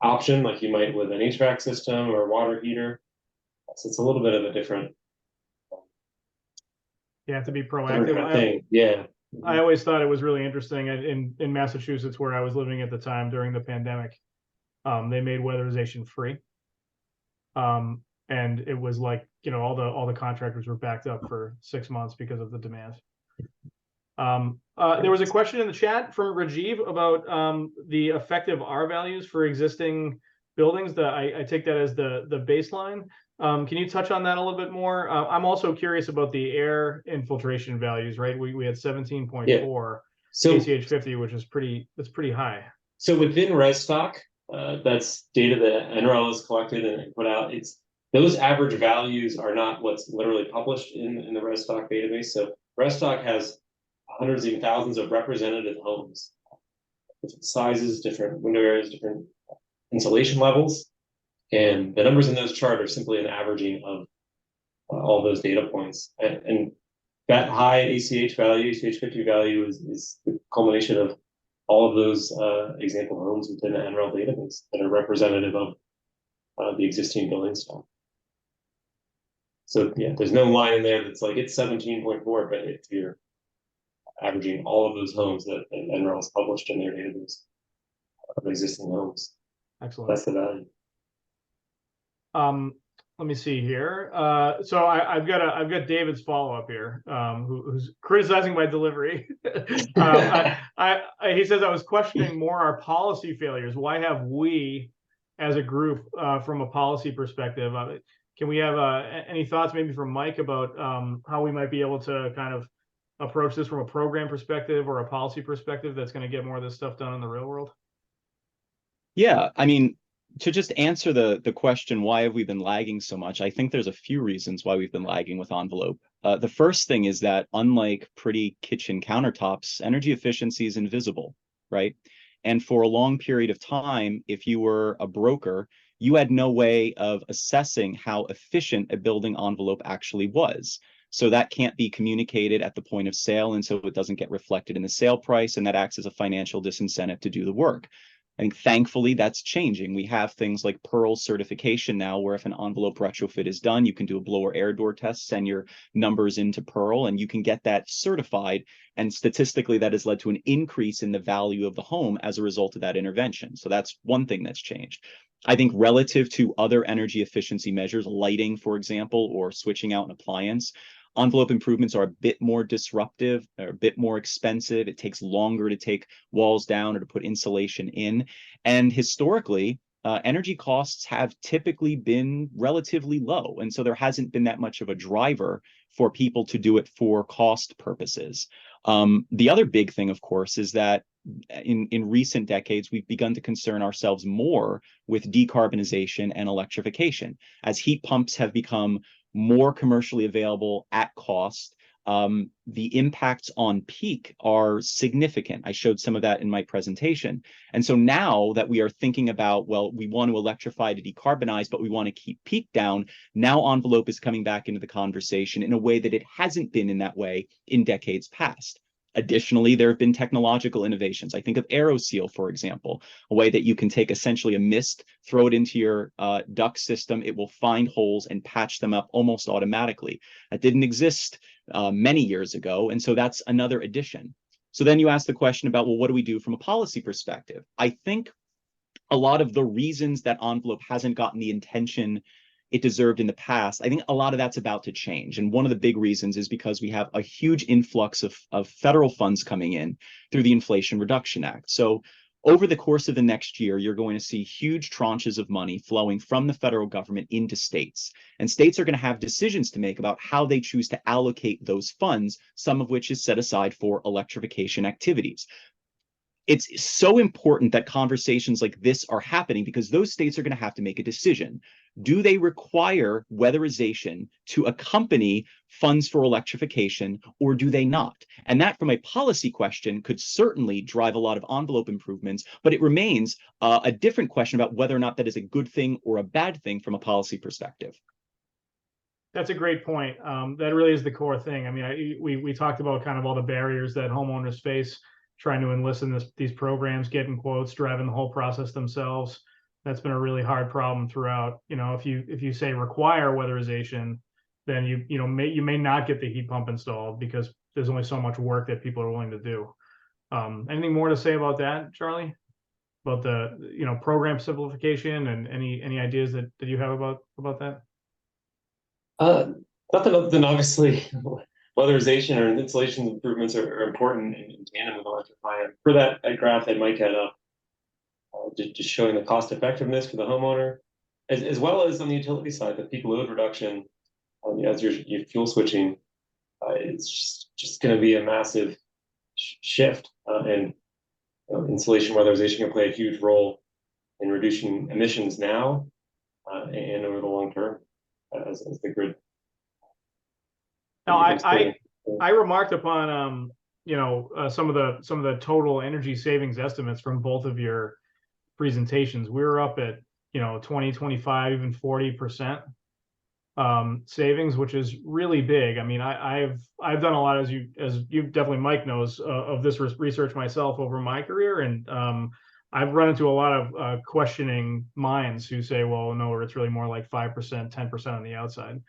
option, like you might with an HVAC system or a water heater. So it's a little bit of a different.
You have to be proactive.
Thing. Yeah.
I always thought it was really interesting in Massachusetts, where I was living at the time during the pandemic. They made weatherization free, and it was like all the contractors were backed up for 6 months because of the demand. There was a question in the chat from Rajiv about the effective R values for existing buildings. I take that as the baseline. Can you touch on that a little bit more? I'm also curious about the air infiltration values, right? We had 17.4
so
ACH 50, which is pretty high.
So within Rusteika, that's data that NREL has collected and put out. Those average values are not what's literally published in the Rusteika database. So Rusteika has hundreds and thousands of representative homes, different sizes, different window areas, different insulation levels. And the numbers in those charts are simply an averaging of all those data points. And that high ACH value, ACH 50 value is the culmination of all of those example homes within the NREL database that are representative of the existing building stock. So yeah, there's no line in there that's like it's 17.4, but if you're averaging all of those homes that NREL has published in their database of existing homes.
Excellent.
That's the value.
Let me see here. So I've got David's follow-up here, who's criticizing my delivery. He says I was questioning more our policy failures. Why have we, as a group, from a policy perspective, can we have any thoughts maybe from Mike about how we might be able to kind of approach this from a program perspective or a policy perspective that's going to get more of this stuff done in the real world?
Yeah, I mean, to just answer the question, why have we been lagging so much? I think there's a few reasons why we've been lagging with envelope. The first thing is that unlike pretty kitchen countertops, energy efficiency is invisible, right? And for a long period of time, if you were a broker, you had no way of assessing how efficient a building envelope actually was. So that can't be communicated at the point of sale, and so it doesn't get reflected in the sale price, and that acts as a financial disincentive to do the work. I think thankfully that's changing. We have things like Pearl certification now, where if an envelope retrofit is done, you can do a blower air door test, send your numbers into Pearl, and you can get that certified. And statistically, that has led to an increase in the value of the home as a result of that intervention. So that's one thing that's changed. I think relative to other energy efficiency measures, lighting, for example, or switching out an appliance, envelope improvements are a bit more disruptive, or a bit more expensive. It takes longer to take walls down or to put insulation in. And historically, energy costs have typically been relatively low. And so there hasn't been that much of a driver for people to do it for cost purposes. The other big thing, of course, is that in recent decades, we've begun to concern ourselves more with decarbonization and electrification. As heat pumps have become more commercially available at cost, the impacts on peak are significant. I showed some of that in my presentation. And so now that we are thinking about, well, we want to electrify to decarbonize, but we want to keep peak down, now envelope is coming back into the conversation in a way that it hasn't been in that way in decades past. Additionally, there have been technological innovations. I think of AeroSeal, for example, a way that you can take essentially a mist, throw it into your duct system. It will find holes and patch them up almost automatically. That didn't exist many years ago. And so that's another addition. So then you ask the question about, well, what do we do from a policy perspective? I think a lot of the reasons that envelope hasn't gotten the attention it deserved in the past, I think a lot of that's about to change. And one of the big reasons is because we have a huge influx of federal funds coming in through the Inflation Reduction Act. So over the course of the next year, you're going to see huge tranches of money flowing from the federal government into states. And states are going to have decisions to make about how they choose to allocate those funds, some of which is set aside for electrification activities. It's so important that conversations like this are happening because those states are going to have to make a decision. Do they require weatherization to accompany funds for electrification, or do they not? And that, from a policy question, could certainly drive a lot of envelope improvements, but it remains a different question about whether or not that is a good thing or a bad thing from a policy perspective.
That's a great point. That really is the core thing. I mean, we talked about kind of all the barriers that homeowners face trying to enlist in these programs, getting quotes, driving the whole process themselves. That's been a really hard problem throughout. You know, if you say require weatherization, then you may not get the heat pump installed because there's only so much work that people are willing to do. Anything more to say about that, Charlie? About the program simplification and any ideas that you have about that?
Nothing other than obviously weatherization or insulation improvements are important in tandem with electrifying. For that graph that Mike had up, just showing the cost effectiveness for the homeowner, as well as on the utility side, the peak load reduction as you're fuel switching. It's just going to be a massive shift, and insulation weatherization can play a huge role in reducing emissions now and over the long term as the grid.
Now, I remarked upon some of the total energy savings estimates from both of your presentations. We were up at 20, 25, even 40% savings, which is really big. I mean, I've done a lot, as you definitely Mike knows, of this research myself over my career, and I've run into a lot of questioning minds who say, well, no, it's really more like 5%, 10% on the outside.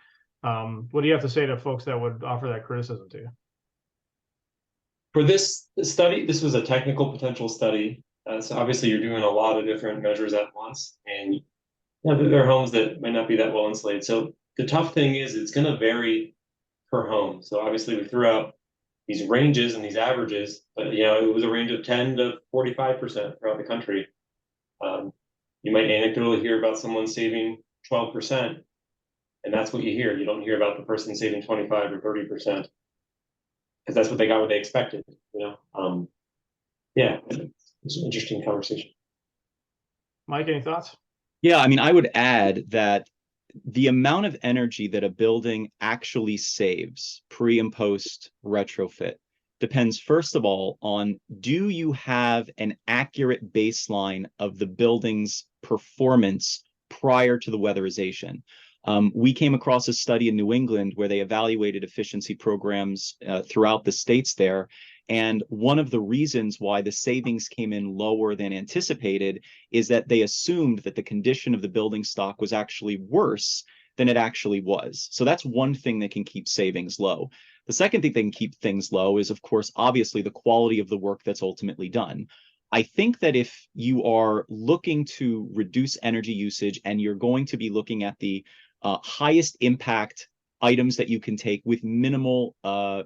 What do you have to say to folks that would offer that criticism to you?
For this study, this was a technical potential study. So obviously you're doing a lot of different measures at once, and there are homes that might not be that well insulated. So the tough thing is it's going to vary per home. So obviously we threw out these ranges and these averages, but it was a range of 10 to 45% throughout the country. You might anecdotally hear about someone saving 12%, and that's what you hear. You don't hear about the person saving 25 or 30%, because that's what they expected. Yeah, it's an interesting conversation.
Mike, any thoughts?
Yeah, I mean, I would add that the amount of energy that a building actually saves pre and post retrofit depends, first of all, on do you have an accurate baseline of the building's performance prior to the weatherization. We came across a study in New England where they evaluated efficiency programs throughout the states there. And one of the reasons why the savings came in lower than anticipated is that they assumed that the condition of the building stock was actually worse than it actually was. So that's one thing that can keep savings low. The second thing that can keep things low is, of course, obviously the quality of the work that's ultimately done. I think that if you are looking to reduce energy usage and you're going to be looking at the highest impact items that you can take with minimal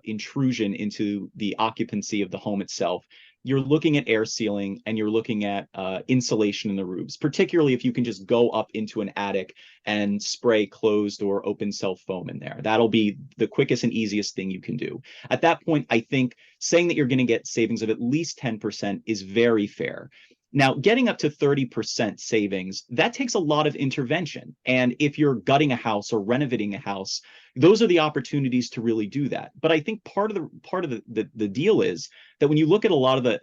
intrusion into the occupancy of the home itself, you're looking at air sealing and you're looking at insulation in the roofs, particularly if you can just go up into an attic and spray closed or open cell foam in there. That'll be the quickest and easiest thing you can do. At that point, I think saying that you're going to get savings of at least 10% is very fair. Now, getting up to 30% savings, that takes a lot of intervention. And if you're gutting a house or renovating a house, those are the opportunities to really do that. But I think part of the deal is that when you look at a lot of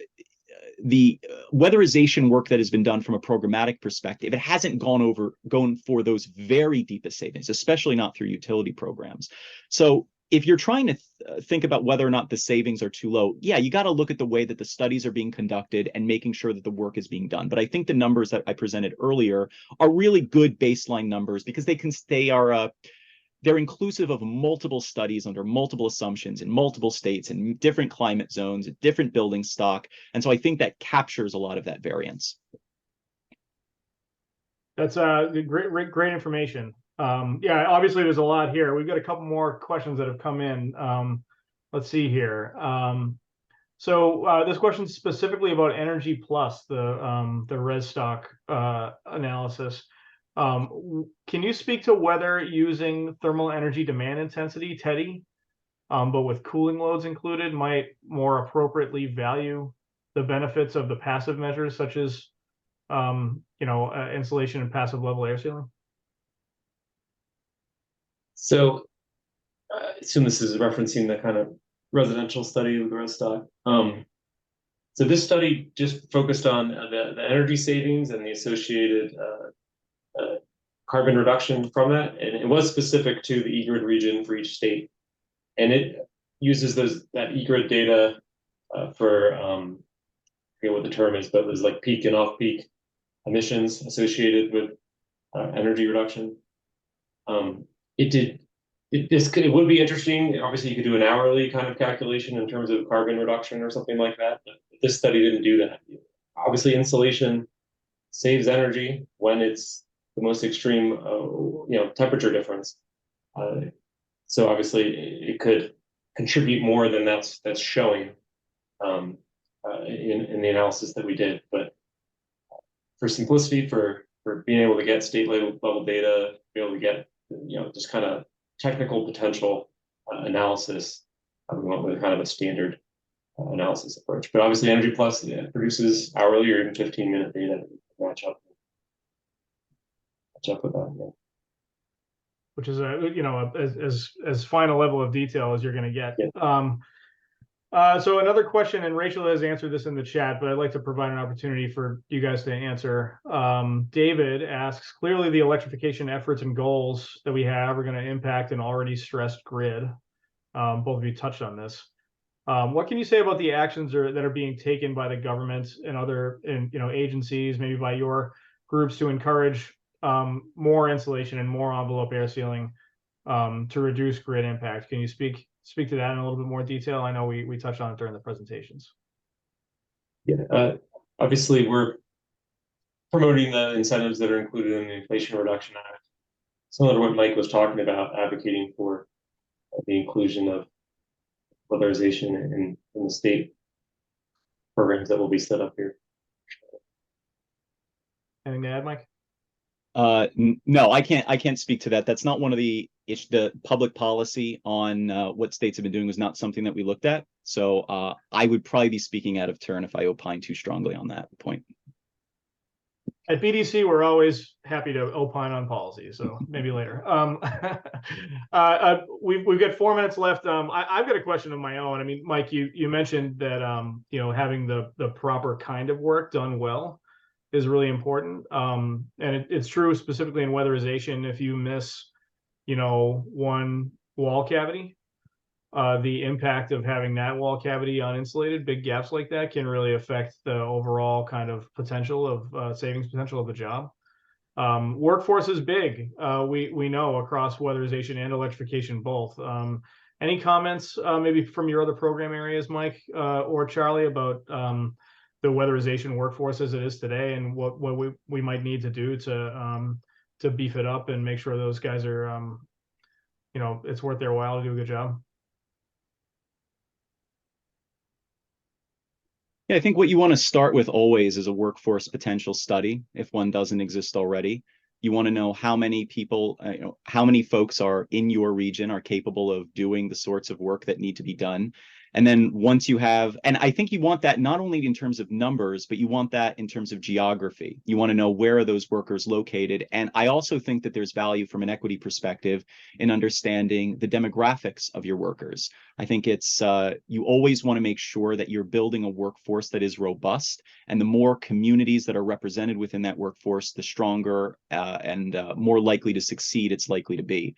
the weatherization work that has been done from a programmatic perspective, it hasn't gone for those very deepest savings, especially not through utility programs. So if you're trying to think about whether or not the savings are too low, yeah, you got to look at the way that the studies are being conducted and making sure that the work is being done. But I think the numbers that I presented earlier are really good baseline numbers because they're inclusive of multiple studies under multiple assumptions in multiple states and different climate zones, different building stock. And so I think that captures a lot of that variance.
That's great information. Yeah, obviously there's a lot here. We've got a couple more questions that have come in. Let's see here. So this question is specifically about Energy Plus, the res stock analysis. Can you speak to whether using thermal energy demand intensity, TEDI, but with cooling loads included, might more appropriately value the benefits of the passive measures such as insulation and passive level air sealing?
So I assume this is referencing the kind of residential study with the res stock. So this study just focused on the energy savings and the associated carbon reduction from that, and it was specific to the eGrid region for each state, and it uses that eGrid data for I forget what the term is, but there's like peak and off-peak emissions associated with energy reduction. It would be interesting. Obviously, you could do an hourly kind of calculation in terms of carbon reduction or something like that. But this study didn't do that. Obviously, insulation saves energy when it's the most extreme, temperature difference. So obviously, it could contribute more than that's showing in the analysis that we did. But for simplicity, for being able to get state level data, be able to get just kind of technical potential analysis, we went with kind of a standard analysis approach. But obviously, Energy Plus produces hourly or even 15-minute data to match up with that. Yeah.
Which is as fine a level of detail as you're going to get. Yeah. So another question, and Rachel has answered this in the chat, but I'd like to provide an opportunity for you guys to answer. David asks, clearly the electrification efforts and goals that we have are going to impact an already stressed grid. Both of you touched on this. What can you say about the actions that are being taken by the government and other agencies, maybe by your groups, to encourage more insulation and more envelope air sealing to reduce grid impact? Can you speak speak to that in a little bit more detail? I know we touched on it during the presentations.
Yeah, obviously we're promoting the incentives that are included in the Inflation Reduction Act. Similar to what Mike was talking about, advocating for the inclusion of weatherization in the state programs that will be set up here.
Anything to add, Mike?
No, I can't speak to that. That's not one of the public policy on what states have been doing was not something that we looked at. So I would probably be speaking out of turn if I opine too strongly on that point.
At BDC, we're always happy to opine on policy, so maybe later. We've got 4 minutes left. I've got a question of my own. I mean, Mike, you mentioned that you know, having the proper kind of work done well is really important. And it's true specifically in weatherization. If you miss, you know, one wall cavity, the impact of having that wall cavity uninsulated, big gaps like that can really affect the overall kind of potential of savings potential of the job. Workforce is big. We know across weatherization and electrification both. Any comments maybe from your other program areas, Mike or Charlie, about the weatherization workforce as it is today, and what we might need to do to beef it up and make sure those guys are you know, it's worth their while to do a good job?
Yeah, I think what you want to start with always is a workforce potential study, if one doesn't exist already. You want to know how many people, you know, how many folks are in your region are capable of doing the sorts of work that need to be done. And then once you have, and I think you want that not only in terms of numbers, but you want that in terms of geography. You want to know where are those workers located. And I also think that there's value from an equity perspective in understanding the demographics of your workers. I think it's, you always want to make sure that you're building a workforce that is robust, and the more communities that are represented within that workforce, the stronger and more likely to succeed it's likely to be.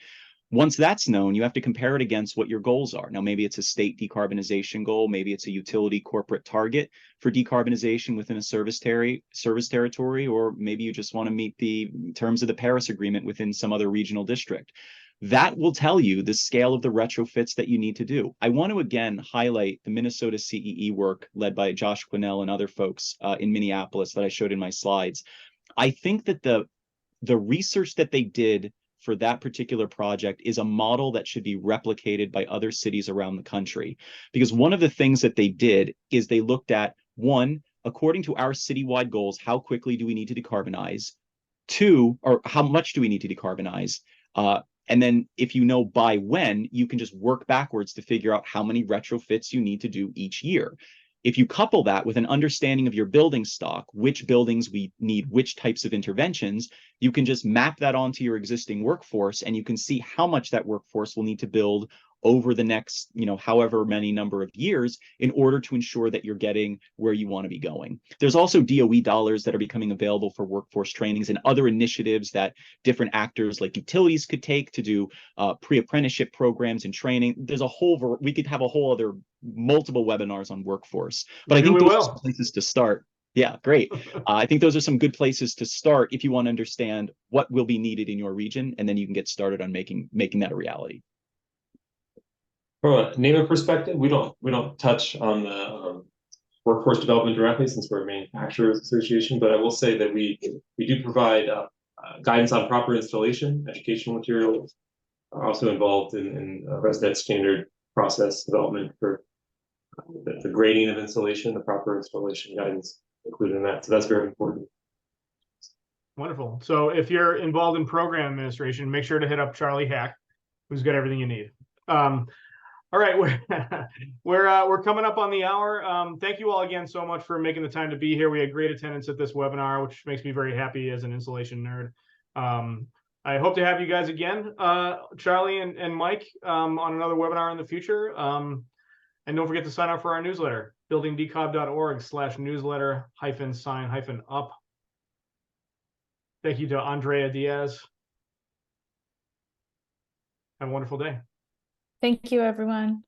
Once that's known, you have to compare it against what your goals are. Now, maybe it's a state decarbonization goal, maybe it's a utility corporate target for decarbonization within a service territory, or maybe you just want to meet the terms of the Paris Agreement within some other regional district. That will tell you the scale of the retrofits that you need to do. I want to again highlight the Minnesota CEE work led by Josh Quinnell and other folks in Minneapolis that I showed in my slides. I think that the research that they did for that particular project is a model that should be replicated by other cities around the country. Because one of the things that they did is they looked at, one, according to our citywide goals, how quickly do we need to decarbonize? Two, or how much do we need to decarbonize? And then if you know by when, you can just work backwards to figure out how many retrofits you need to do each year. If you couple that with an understanding of your building stock, which buildings we need which types of interventions, you can just map that onto your existing workforce, and you can see how much that workforce will need to build over the next, you know, however many number of years in order to ensure that you're getting where you want to be going. There's also DOE dollars that are becoming available for workforce trainings and other initiatives that different actors like utilities could take to do pre-apprenticeship programs and training. There's a whole, we could have a whole other multiple webinars on workforce, but I think those are some places to start. Yeah, great. I think those are some good places to start if you want to understand what will be needed in your region, and then you can get started on making that a reality.
From a NAIMA perspective, we don't touch on the workforce development directly, since we're a manufacturers association, but I will say that we do provide guidance on proper installation, educational materials, are also involved in ResNet standard process development for the grading of installation, the proper installation guidance included in that. So that's very important.
Wonderful. So if you're involved in program administration, make sure to hit up Charlie Haack, who's got everything you need. All right, we're coming up on the hour. Thank you all again so much for making the time to be here. We had great attendance at this webinar, which makes me very happy as an insulation nerd. I hope to have you guys again, Charlie and Mike, on another webinar in the future. And don't forget to sign up for our newsletter, buildingdecob.org/newsletter-sign-up. Thank you to Andrea Diaz. Have a wonderful day.
Thank you, everyone.